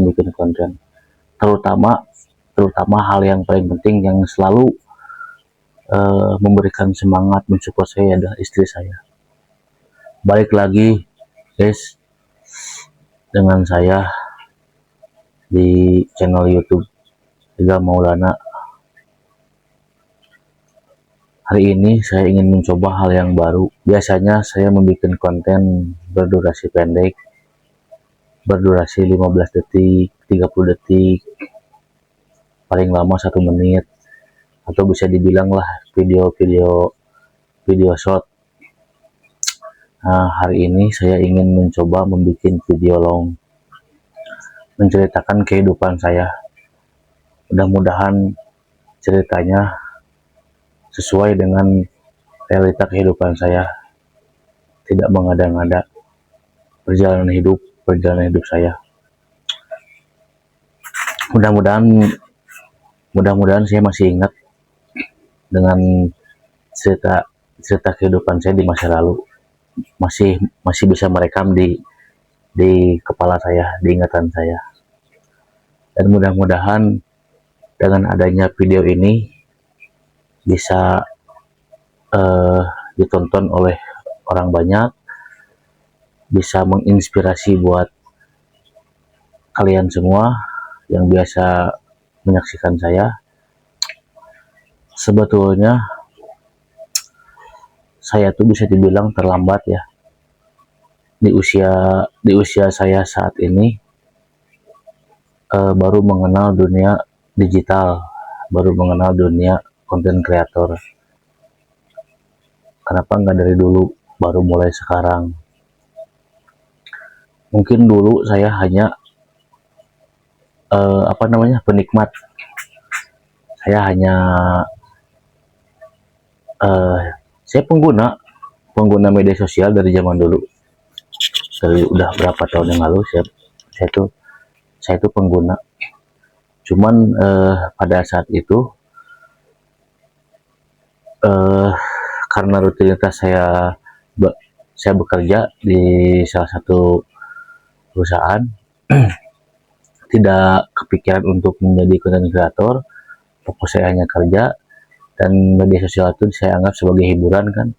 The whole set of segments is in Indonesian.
membuat konten, terutama hal yang paling penting yang selalu memberikan semangat, mensupport saya adalah istri saya. Balik lagi guys dengan saya di channel YouTube Ega Maulana. Hari ini saya ingin mencoba hal yang baru. Biasanya saya membuat konten berdurasi pendek, berdurasi 15 detik, 30 detik, paling lama 1 menit, atau bisa dibilang lah video short. Nah, hari ini saya ingin mencoba membuat video long, menceritakan kehidupan saya. Mudah-mudahan ceritanya sesuai dengan realita kehidupan saya, tidak mengada-ngada perjalanan hidup saya. Mudah-mudahan saya masih ingat dengan cerita kehidupan saya di masa lalu, masih bisa merekam di kepala saya, di ingatan saya. Dan mudah-mudahan dengan adanya video ini bisa ditonton oleh orang banyak, bisa menginspirasi buat kalian semua yang biasa menyaksikan saya. Sebetulnya saya tuh bisa dibilang terlambat ya, di usia saya saat ini baru mengenal dunia digital, baru mengenal dunia konten kreator. Kenapa nggak dari dulu, baru mulai sekarang? Mungkin dulu saya hanya penikmat. Saya hanya saya pengguna media sosial dari zaman dulu. Dari udah berapa tahun yang lalu saya tuh pengguna. Cuman pada saat itu karena rutinitas saya bekerja di salah satu perusahaan, tidak kepikiran untuk menjadi konten kreator. Fokus saya hanya kerja, dan media sosial itu saya anggap sebagai hiburan kan,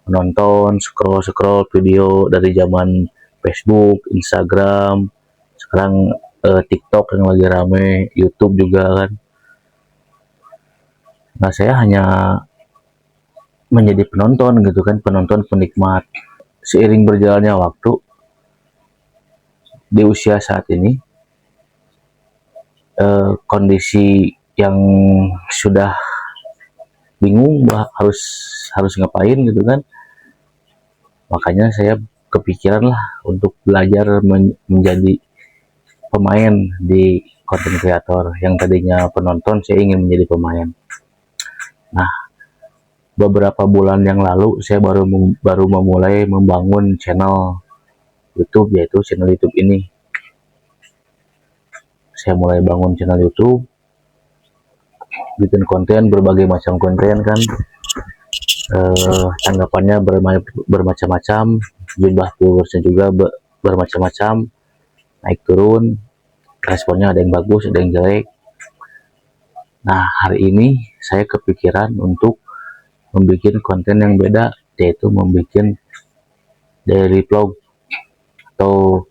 menonton, scroll video dari zaman Facebook, Instagram, sekarang TikTok yang lagi rame, YouTube juga kan. Nah, saya hanya menjadi penonton gitu kan, penonton penikmat. Seiring berjalannya waktu di usia saat ini, kondisi yang sudah bingung harus ngapain gitu kan, makanya saya kepikiran lah untuk belajar menjadi pemain di konten kreator. Yang tadinya penonton, saya ingin menjadi pemain. Nah, beberapa bulan yang lalu saya baru memulai membangun channel YouTube, yaitu channel YouTube ini. Saya mulai bangun channel YouTube, bikin konten, berbagai macam konten kan. Tanggapannya bermacam-macam, jumlah followersnya juga bermacam-macam, naik turun, responnya ada yang bagus, ada yang jelek. Nah, hari ini saya kepikiran untuk membuat konten yang beda, yaitu membuat daily vlog, atau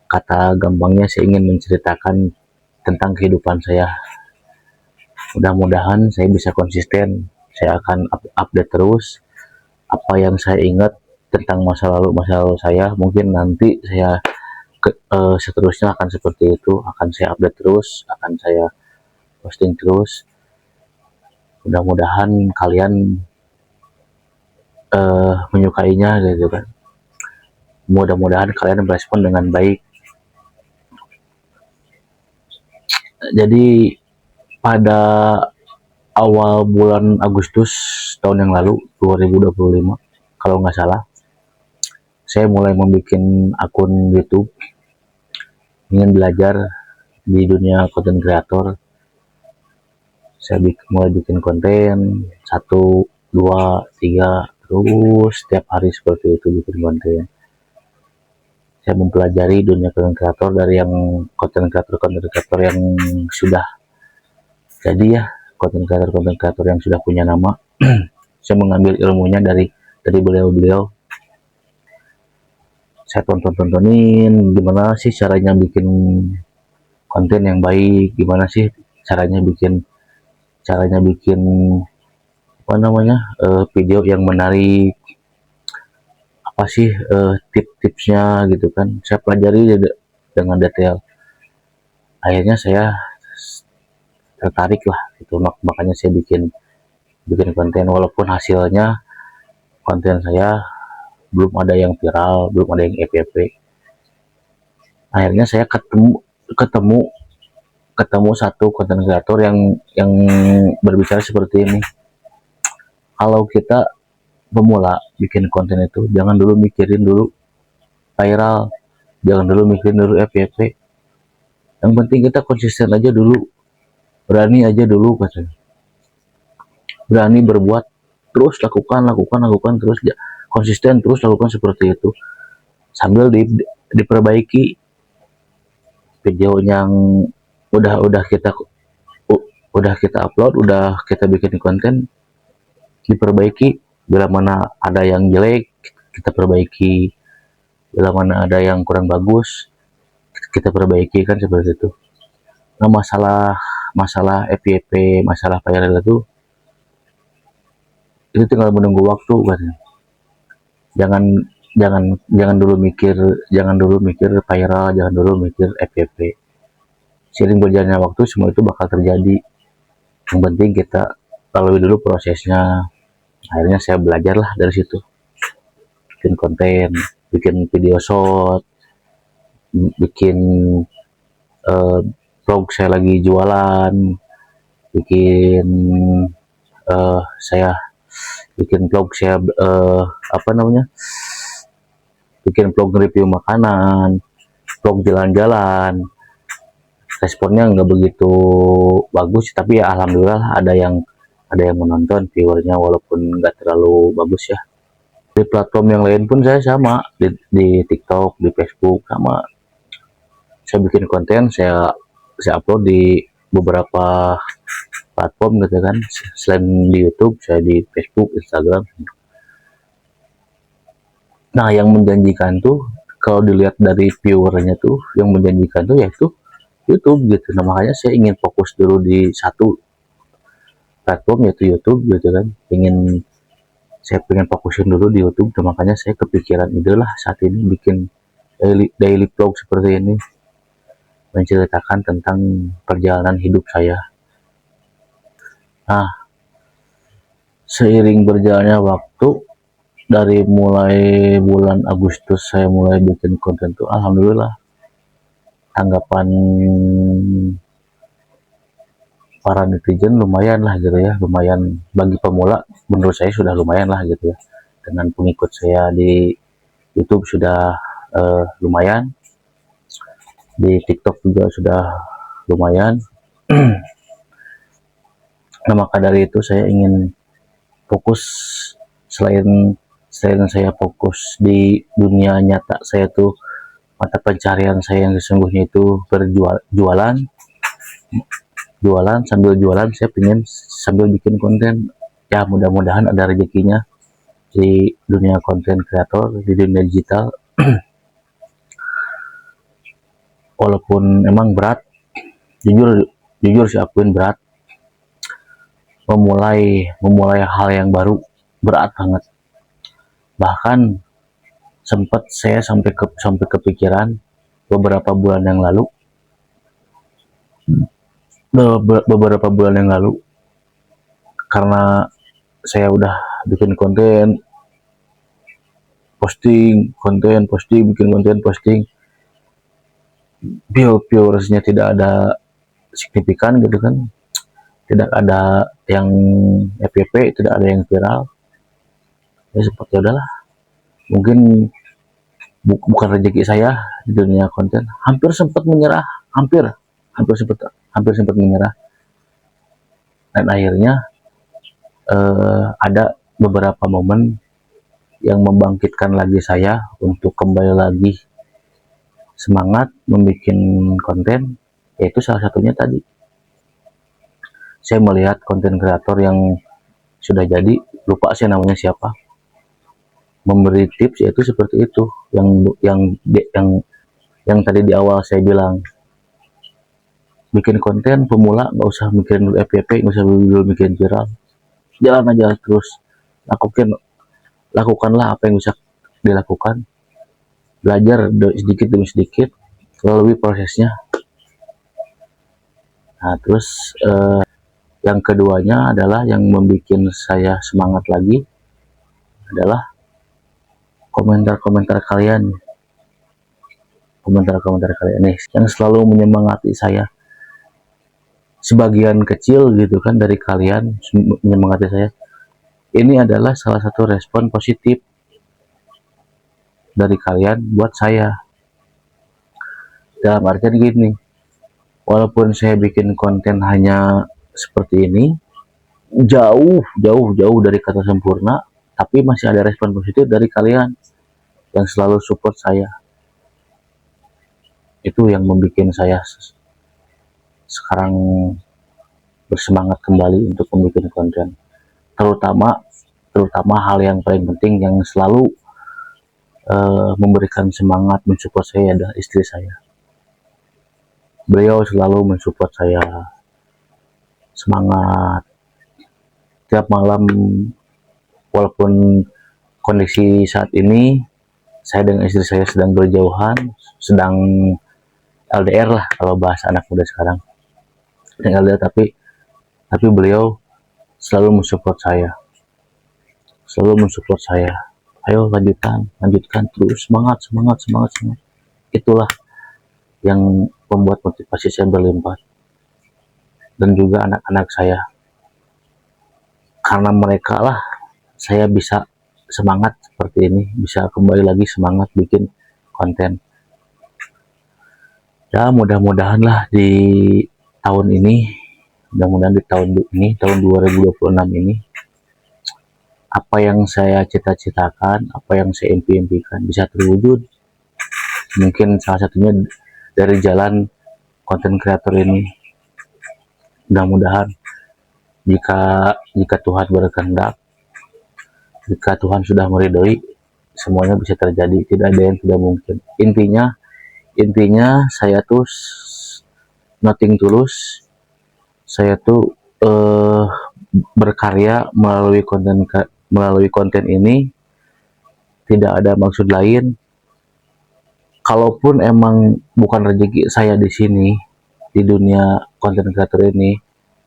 kata gampangnya saya ingin menceritakan tentang kehidupan saya. Mudah-mudahan saya bisa konsisten. Saya akan update terus apa yang saya ingat tentang masa lalu saya. Mungkin nanti saya seterusnya akan seperti itu, akan saya update terus, akan saya posting terus. Mudah-mudahan kalian menyukainya gitu kan. Mudah-mudahan kalian merespon dengan baik. Jadi pada awal bulan Agustus tahun yang lalu, 2025 kalau nggak salah, saya mulai membuat akun YouTube, ingin belajar di dunia konten kreator. Saya mulai bikin konten 1, 2, 3, terus setiap hari seperti itu bikin konten. saya mempelajari dunia konten kreator dari yang konten kreator yang sudah jadi ya, konten kreator yang sudah punya nama. Saya mengambil ilmunya dari beliau-beliau. Saya tontonin gimana sih caranya bikin konten yang baik, gimana sih caranya bikin apa namanya, video yang menarik, apa sih tips-tipsnya gitu kan. Saya pelajari dengan detail. Akhirnya saya tertarik lah gitu, makanya saya bikin bikin konten, walaupun hasilnya konten saya belum ada yang viral, belum ada yang FYP. Akhirnya saya ketemu ketemu satu konten kreator yang berbicara seperti ini. Kalau kita pemula bikin konten itu, jangan dulu mikirin dulu viral, jangan dulu mikirin dulu FYP. Yang penting kita konsisten aja dulu, berani aja dulu katanya. Berani berbuat, terus lakukan terus, konsisten terus lakukan seperti itu, sambil diperbaiki video yang udah kita upload, udah kita bikin konten, diperbaiki. Bila mana ada yang jelek, kita perbaiki. Bila mana ada yang kurang bagus, kita perbaiki, kan seperti itu. Nah, masalah FYP, masalah viral itu tinggal menunggu waktu kan. Jangan dulu mikir viral, jangan dulu mikir FYP. Seiring berjalannya waktu, semua itu bakal terjadi. Yang penting kita lalui dulu prosesnya. Akhirnya saya belajar lah dari situ, bikin konten, bikin video short, bikin vlog saya lagi jualan, bikin saya bikin vlog saya apa namanya, bikin vlog review makanan, vlog jalan-jalan. Responnya nggak begitu bagus, tapi ya alhamdulillah ada yang menonton, viewernya, walaupun nggak terlalu bagus ya. Di platform yang lain pun saya sama, di TikTok, di Facebook sama. Saya bikin konten, saya upload di beberapa platform gitu kan. Selain di YouTube, saya di Facebook, Instagram. Nah, yang menjanjikan tuh kalau dilihat dari viewernya tuh, yang menjanjikan tuh yaitu YouTube gitu. Nah, makanya saya ingin fokus dulu di satu platform, yaitu YouTube gitu kan. Saya pengen fokusin dulu di YouTube. Dan makanya saya kepikiran ide lah saat ini bikin daily vlog seperti ini, menceritakan tentang perjalanan hidup saya. Nah, seiring berjalannya waktu, dari mulai bulan Agustus saya mulai bikin konten tuh, alhamdulillah tanggapan para netizen lumayan lah gitu ya. Lumayan bagi pemula, menurut saya sudah lumayan lah gitu ya. Dengan pengikut saya di YouTube sudah lumayan, di TikTok juga sudah lumayan. Nah, maka dari itu saya ingin fokus, selain saya fokus di dunia nyata saya tuh, mata pencarian saya yang sesungguhnya itu jualan. Sambil jualan saya pengen sambil bikin konten. Ya, mudah-mudahan ada rezekinya di dunia konten kreator, di dunia digital. Walaupun emang berat, jujur sih akuin berat, memulai hal yang baru berat banget. Bahkan sempat saya sampai kepikiran beberapa bulan yang lalu, karena saya udah bikin konten, bikin konten, posting, viewersnya tidak ada signifikan gitu kan, tidak ada yang FYP, tidak ada yang viral. Ya seperti udahlah, mungkin bukan rezeki saya di dunia konten. Hampir sempat menyerah, hampir sempat menyerah. Dan akhirnya ada beberapa momen yang membangkitkan lagi saya untuk kembali lagi semangat membuat konten, yaitu salah satunya tadi saya melihat konten kreator yang sudah jadi, lupa sih namanya siapa, memberi tips, yaitu seperti itu yang tadi di awal saya bilang, bikin konten pemula nggak usah mikirin dulu FYP, nggak usah dulu mikirin viral, jalan aja terus, lakukanlah apa yang bisa dilakukan, belajar sedikit demi sedikit, lalui prosesnya. Nah terus yang keduanya adalah yang membuat saya semangat lagi adalah komentar-komentar kalian nih yang selalu menyemangati saya. Sebagian kecil gitu kan dari kalian menyemangati saya. Ini adalah salah satu respon positif dari kalian buat saya. Dalam artian gini, walaupun saya bikin konten hanya seperti ini, jauh dari kata sempurna, tapi masih ada respon positif dari kalian yang selalu support saya. Itu yang membuat saya sekarang bersemangat kembali untuk membuat konten. Terutama hal yang paling penting yang selalu memberikan semangat, mensupport saya adalah istri saya. Beliau selalu mensupport saya semangat tiap malam, walaupun kondisi saat ini saya dengan istri saya sedang berjauhan, sedang LDR lah kalau bahasa anak muda sekarang, sedang LDR, tapi beliau selalu mensupport saya, ayo lanjutkan terus, semangat. Itulah yang membuat motivasi saya berlimpah, dan juga anak-anak saya. Karena mereka lah saya bisa semangat seperti ini, bisa kembali lagi semangat bikin konten. Ya mudah-mudahan lah di tahun ini, tahun 2026 ini, apa yang saya cita-citakan, apa yang saya impikan bisa terwujud. Mungkin salah satunya dari jalan konten kreator ini. Mudah-mudahan jika Tuhan berkehendak, jika Tuhan sudah meridhoi, semuanya bisa terjadi, tidak ada yang tidak mungkin. Intinya saya tuh nothing tulus, saya tuh berkarya melalui konten ini tidak ada maksud lain. Kalaupun emang bukan rezeki saya di sini, di dunia konten kreator ini,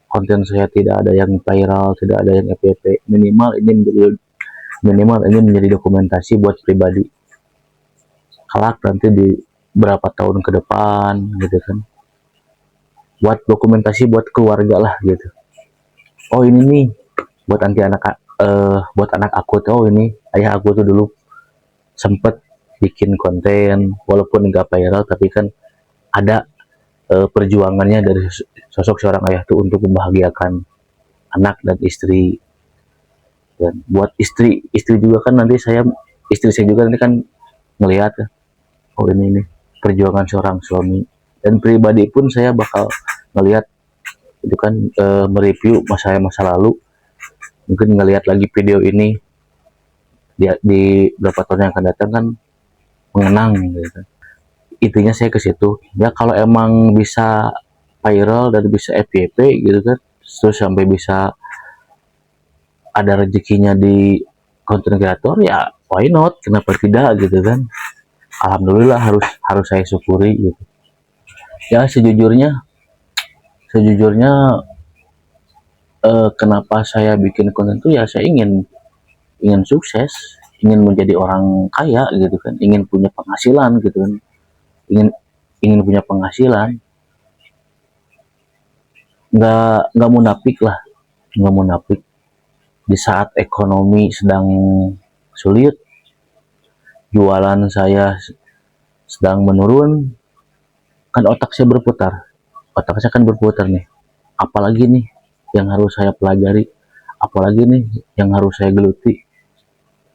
konten saya tidak ada yang viral, tidak ada yang FYP, minimal ini menjadi dokumentasi buat pribadi. Kelak nanti di berapa tahun ke depan gitu kan, buat dokumentasi buat keluarga lah gitu. Oh ini nih buat buat anak aku tuh, ini ayah aku tuh dulu sempet bikin konten, walaupun nggak viral, tapi kan ada perjuangannya dari sosok seorang ayah tuh untuk membahagiakan anak dan istri. Dan buat istri juga kan, nanti istri saya juga nanti kan melihat, oh ini perjuangan seorang suami. Dan pribadi pun saya bakal melihat itu kan, mereview masa lalu, mungkin ngelihat lagi video ini di beberapa tahun yang akan datang kan, mengenang gitu. Intinya saya ke situ ya, kalau emang bisa viral dan bisa FYP gitu kan, terus sampai bisa ada rezekinya di konten kreator, ya why not, kenapa tidak gitu kan. Alhamdulillah, harus saya syukuri gitu ya. Sejujurnya kenapa saya bikin konten itu ya, saya ingin sukses, ingin menjadi orang kaya gitu kan, ingin punya penghasilan gitu kan, ingin punya penghasilan, nggak munafik lah, nggak munafik. Di saat ekonomi sedang sulit, jualan saya sedang menurun, kan otak saya kan berputar nih, apalagi nih yang harus saya pelajari, apalagi nih yang harus saya geluti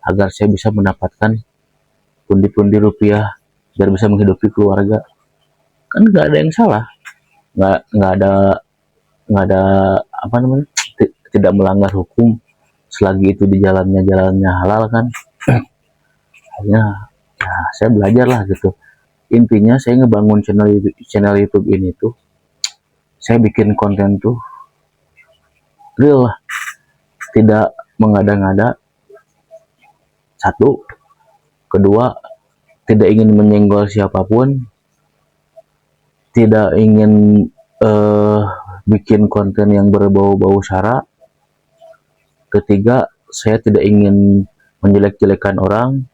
agar saya bisa mendapatkan pundi-pundi rupiah biar bisa menghidupi keluarga. Kan nggak ada yang salah, nggak ada apa namanya, tidak melanggar hukum selagi itu di jalannya halal kan. Akhirnya ya, saya belajar lah gitu. Intinya saya ngebangun channel YouTube ini tuh, saya bikin konten tuh real lah, tidak mengada-ngada. Satu, kedua, tidak ingin menyenggol siapapun, tidak ingin bikin konten yang berbau-bau sara. Ketiga, saya tidak ingin menjelek-jelekan orang,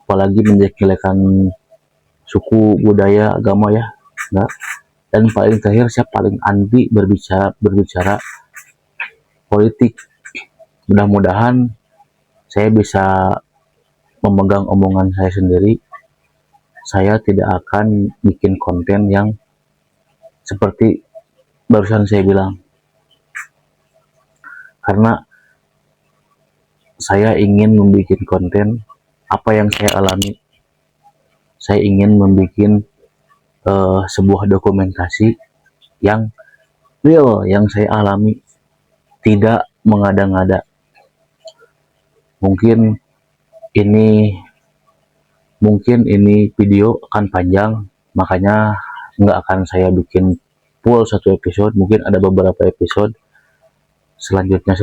apalagi menjelek-jelekan suku, budaya, agama ya. Enggak. Dan paling terakhir, saya paling anti berbicara politik. Mudah-mudahan saya bisa memegang omongan saya sendiri. Saya tidak akan bikin konten yang seperti barusan saya bilang, karena saya ingin membuat konten apa yang saya alami. Saya ingin membuat sebuah dokumentasi yang real, yang saya alami, tidak mengada-ngada. Mungkin ini video akan panjang, makanya nggak akan saya bikin full satu episode. Mungkin ada beberapa episode selanjutnya.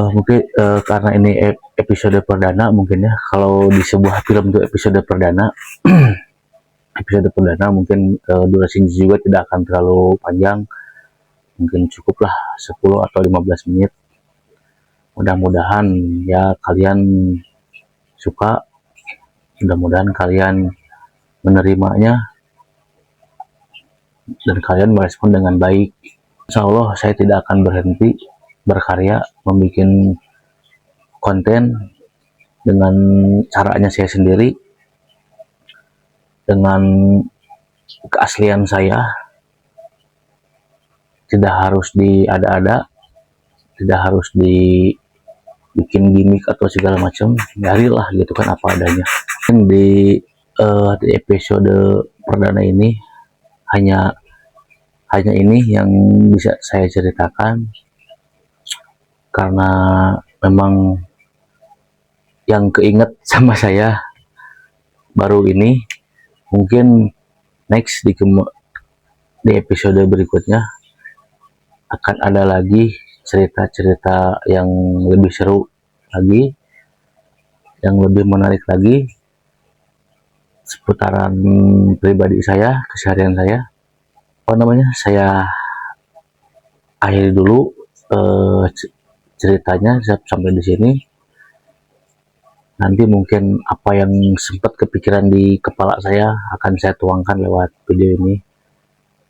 Mungkin karena ini episode perdana, mungkin ya, kalau di sebuah film itu episode perdana episode perdana mungkin durasinya juga tidak akan terlalu panjang, mungkin cukuplah 10 atau 15 menit. Mudah-mudahan ya kalian suka, mudah-mudahan kalian menerimanya dan kalian merespon dengan baik. Insya Allah saya tidak akan berhenti berkarya, membuat konten dengan caranya saya sendiri, dengan keaslian saya. Tidak harus diada-ada, tidak harus dibikin gimmick atau segala macam. Biarilah gitu kan apa adanya. Di episode perdana ini hanya ini yang bisa saya ceritakan, karena memang yang keinget sama saya baru ini. Mungkin next di episode berikutnya akan ada lagi cerita-cerita yang lebih seru lagi, yang lebih menarik lagi seputaran pribadi saya, keseharian saya. Saya akhiri dulu ceritanya sampai di sini. Nanti mungkin apa yang sempat kepikiran di kepala saya akan saya tuangkan lewat video ini.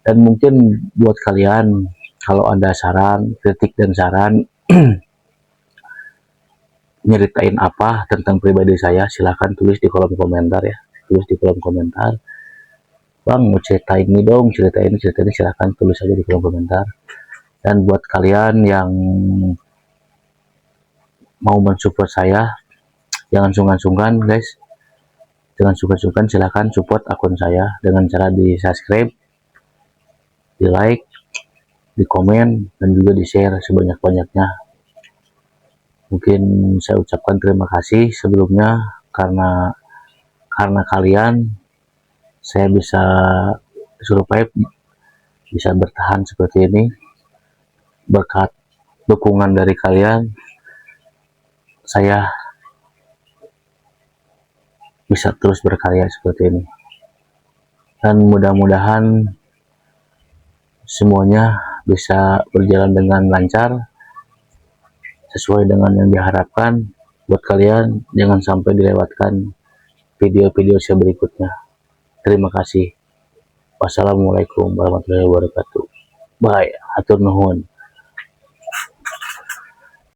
Dan mungkin buat kalian, kalau ada saran, kritik dan saran nyeritain apa tentang pribadi saya, silahkan tulis di kolom komentar ya. Tulis di kolom komentar, Bang mau cerita ini dong, cerita ini, silahkan tulis aja di kolom komentar. Dan buat kalian yang mau mensupport saya, jangan sungkan-sungkan guys, jangan sungkan-sungkan, silahkan support akun saya dengan cara di subscribe, di like, di komen, dan juga di share sebanyak-banyaknya. Mungkin saya ucapkan terima kasih sebelumnya, karena kalian saya bisa survive, bisa bertahan seperti ini. Berkat dukungan dari kalian, saya bisa terus berkarya seperti ini. Dan mudah-mudahan semuanya bisa berjalan dengan lancar, sesuai dengan yang diharapkan. Buat kalian, jangan sampai dilewatkan video-video saya berikutnya. Terima kasih. Wassalamualaikum warahmatullahi wabarakatuh. Bye. Hatur nuhun.